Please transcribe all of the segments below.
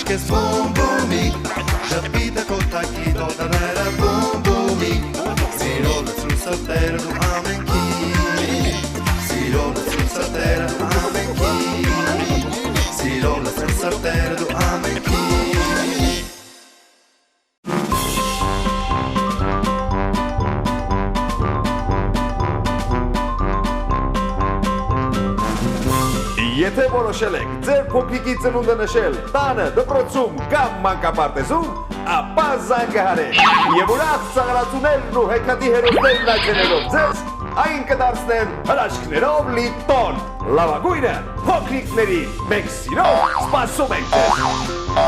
Աշկես բումբումի Ժպիտը կոտակի տոտաները բումբումի Սիրո լծրու սրտերը դու ամենքի Սիրո լծրու սրտերը ամենքի Սիրո լծրու սրտերը դու ամենքի Եթե որոշել եք ձեր փոքրիկի ծնունդը նշել տանը, դպրոցում կամ մանկապարտեզում, ապա զանգահարեք եւ ուրախ ծաղրացուներն ու հեքիաթի հերոսներն այցելելով ձեզ այն կդարձնեն հրաշքներով լի տոն։ Լավագույնը փոքրիկների մենք սիրով սպասում ենք ձեզ։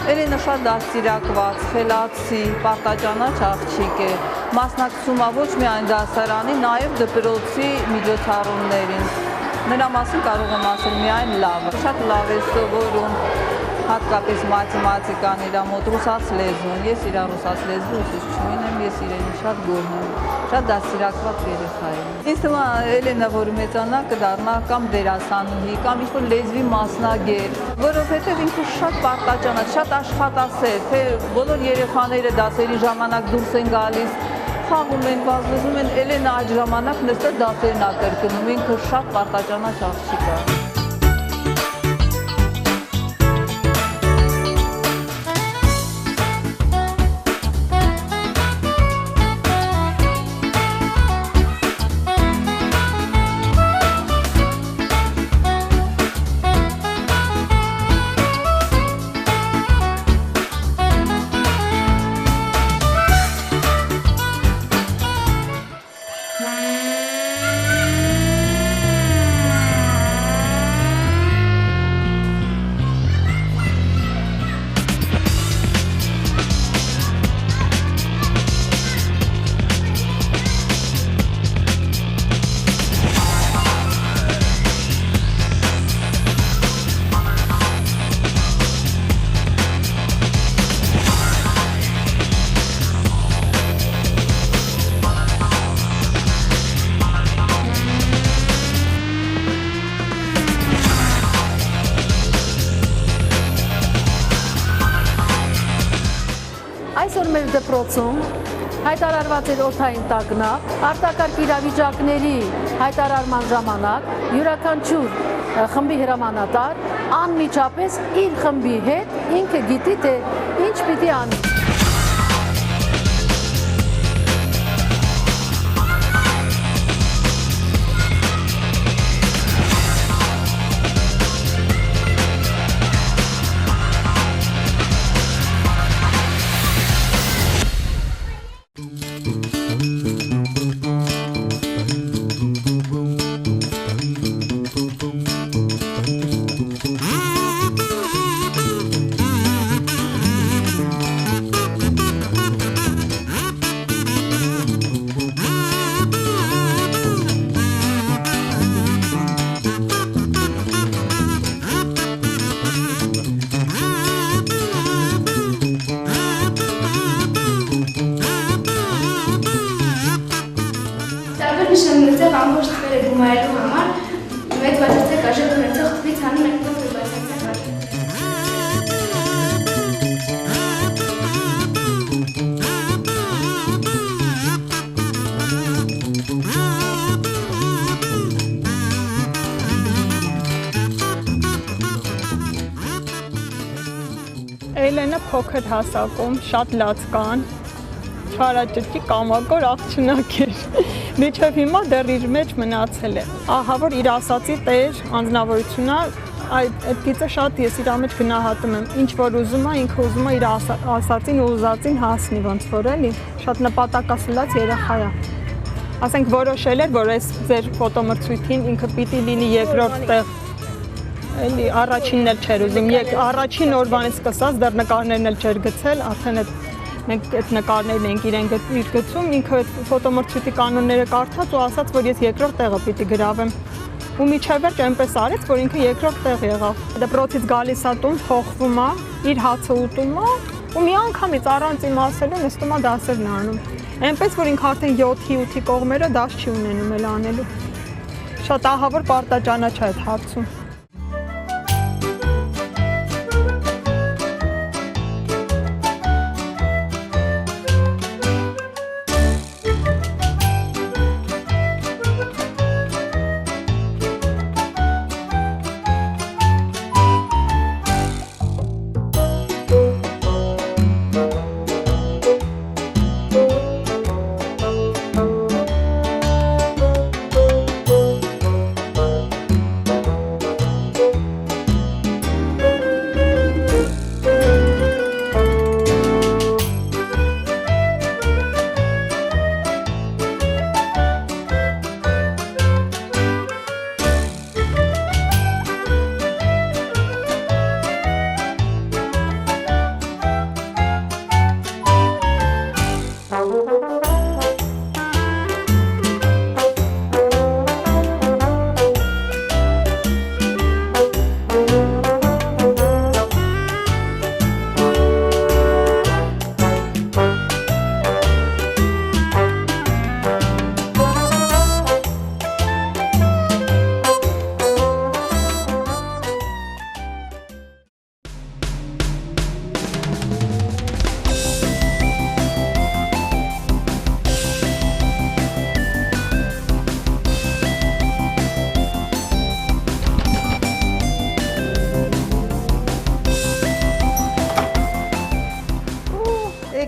Էլենը շատ դաստիարակված, խելացի, պարտաճանաչ աղջիկ է, մասնակցում է ոչ միայն դասարանի, նաև դպրոցի միջոցառումներին։ Նրա մասին կարող եմ ասել միայն լավ։ Շատ լավ է սովորում, հատկապես մաթեմատիկան իր մոտ, ռուսաց լեզուն։ Ես իր ռուսաց լեզվի ուսուցչուհին եմ, ես իրենից շատ գոհ եմ։ Շատ դաստիարակված երեխա է։ Ինձ թվում է Էլենը, որ մեծանա կդառնա կամ դերասանուհի, կամ ինչ-որ լեզվի մասնագետ, որովհետև ինքը շատ պարտաճանաչ, շատ աշխատասեր, թե բոլոր երեխաները դասերի ժամանակ դուրս են գալիս, խաղում են, վազվզում են, Էլենը այդ ժամանակ նստած դասերն ա կրկնում, ինքը շատ պարտաճանաչ աղջիկ է։ մեր դպրոցում հայտարարված էր օդային տագնապ, արտակարգ իրավիճակների հայտարարման ժամանակ յուրաքանչյուր խմբի հրամանատար անմիջապես իր խմբի հետ ինքը գիտի թե ինչ պիտի անի։ Նշաններով ամբողջ թվերը գումարելու համար մեծ վաճառցեք արժեք ունեցող թվից հանում ենք փոքր վաճառցեք արժեք։ Էլենը փոքր հասակում շատ լացկան, չարաճճի կամակոր աղջնակ էր, միջև հիմա դեռ իր մեջ մնացել է, ահա որ իր ասացի տեր անձնավորությունը, այդ գիծը շատ ես իր մեջ գնահատում եմ, ինչ որ ուզում է, ինքը ուզում է իր ասածին ու ուզածին հասնի, ոնց որ էլի, շատ նպատակասլաց երեխա է, ասենք որոշել էր, որ այս ձեր ֆոտոմրցույթին ինքը պիտի լինի երկրորդ տեղ, էլի առաջինն էլ չէր ուզում, առաջին օրվանից սկսած դեռ նկարներն էլ չէր գցել, արդեն մենք այդ նկարներն ենք իրեն գցում, ինքը այդ ֆոտոմրցույթի կանոնները կարդաց ու ասաց, որ ես երկրորդ տեղը պիտի գրավեմ։ Ու միջև վերջ այնպես արեց, որ ինքը երկրորդ տեղ եղավ։ Դպրոցից գալիս է տուն, փոխվում է, իր հացը ուտում է ու մի անգամից առանց իմացելու նստում է դասերն անում։ Այնպես որ ինքը արդեն 7-8 կողմերը դաս չի ունենում էլ անելու։ Շատ ահավոր պարտաճանաչ է այդ հարցում։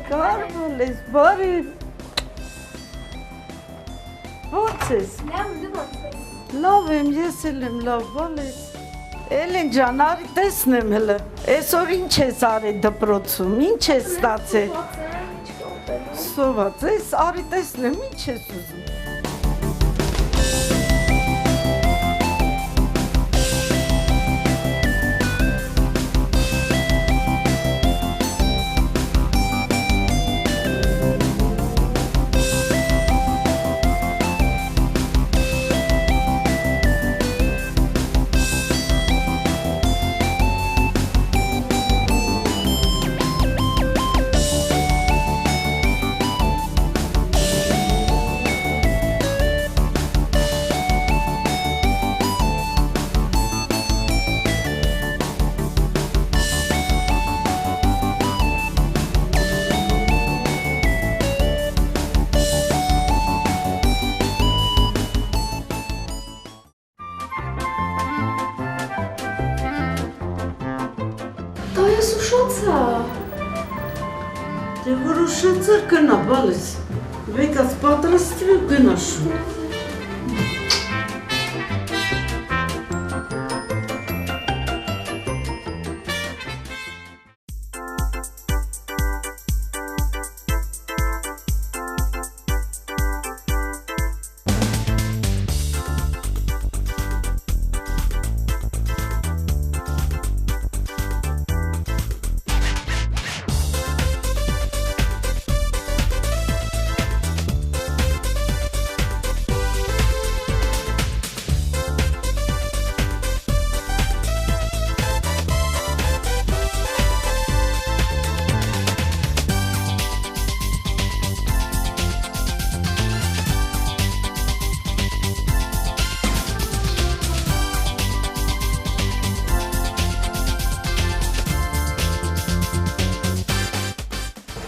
Կարմալես, բարի։ Ոնց ես։ Լավ եմ, ես էլ եմ լավ, բալես։ Էլեն ջան, արի տեսնեմ հլը, այսօր ինչ ես արի դպրոցում, ինչ ես ստացել։ Սոված ես, արի տեսնեմ, ինչ ես ուզում։ Ես ուշացա։ Դե որ ուշացար գնա, բալես։ Վեկած պատրաստի ու գնա շուտ։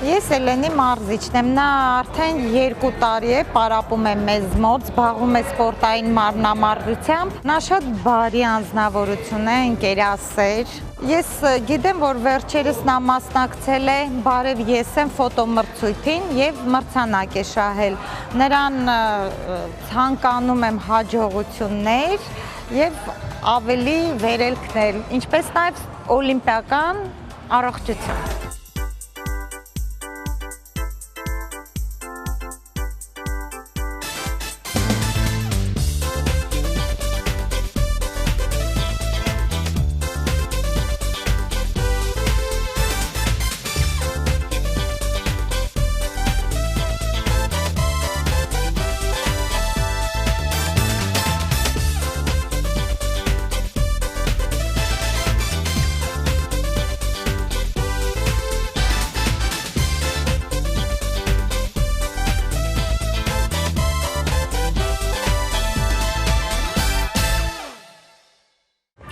Ես Էլենի Մարզիչն եմ, նա արդեն 2 տարի է պարապում է մեզ մոտ, զբաղվում է սպորտային մարմնամարզությամբ, նա շատ բարի անձնավորություն է, ընկերասեր։ Ես գիտեմ, որ վերջերս նա մասնակցել է «Բարև ես եմ» ֆոտոմրցույթին եւ մրցանակ է շահել։ Նրան ցանկանում եմ հաջողություններ եւ ավելի վերելքներ, ինչպես նաեւ օլիմպիական առողջություն։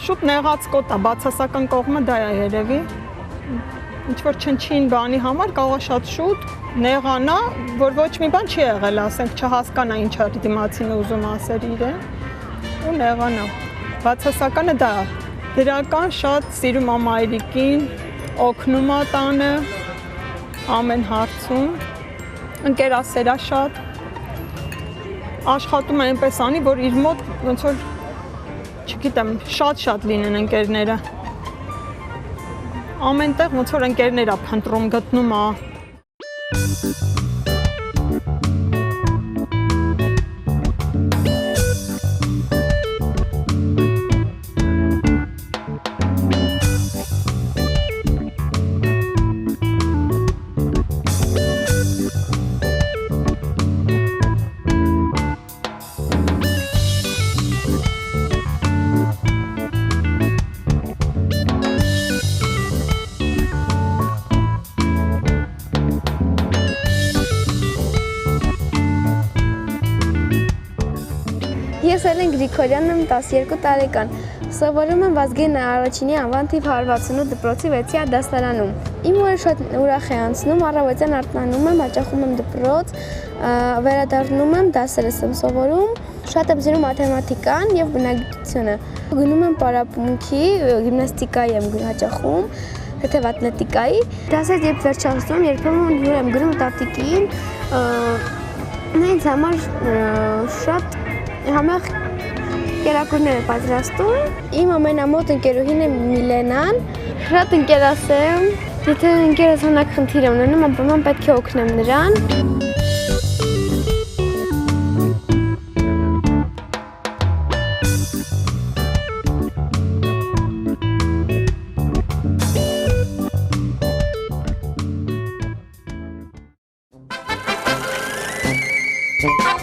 Շուտ նեղած կոտ է, բացասական կողմը դա է երևի։ Ինչ-որ չնչին բանի համար կարող է շատ շուտ նեղանա, որ ոչ մի բան չի եղել, ասենք, չհասկանա ինչ է դիմացինը ուզում ասել իրեն, ու նեղանա։ Բացասականը դա է։ Դրական շատ սիրում է մայրիկին, օգնում է տանը, ամեն հարցում, ընկերասեր է շատ, աշխատում է այնպես անի, որ իր մոտ ոնց որ չգիտեմ, շատ լինեն ընկերները։ Ամենտեղ ոնց որ ընկերներ է փնտրում, գտնում է։ Ես Էլեն Գրիգորյանն եմ, 12 տարեկան։ Սովորում եմ Վազգեն Արաչինի անվան թիվ 168 դպրոցի 6-րդ դասարանում։ Իմ օրը շատ ուրախ է անցնում, առավոտյան արթնանում եմ, հաճախում եմ դպրոց, վերադառնում եմ, դասերս եմ սովորում, շատ եմ սիրում մաթեմատիկան եւ բնագիտությունը։ Գնում եմ պարապմունքի, գիմնաստիկայի եմ հաճախում, թեթև ատլետիկայի։ Դասերս երբ վերջացնում, երբեմն հյուր եմ գրում տատիկին, նա ինձ համար շատ համեղ կերակուրներ է պատրաստում։ Իմ ամենամոտ ընկերուհին է Միլենան, շատ ընկերասեր եմ, եթե ընկերս հանակ խնդիր եմ ունենում, անպայման պետք է օգնեմ նրան։ Thank you.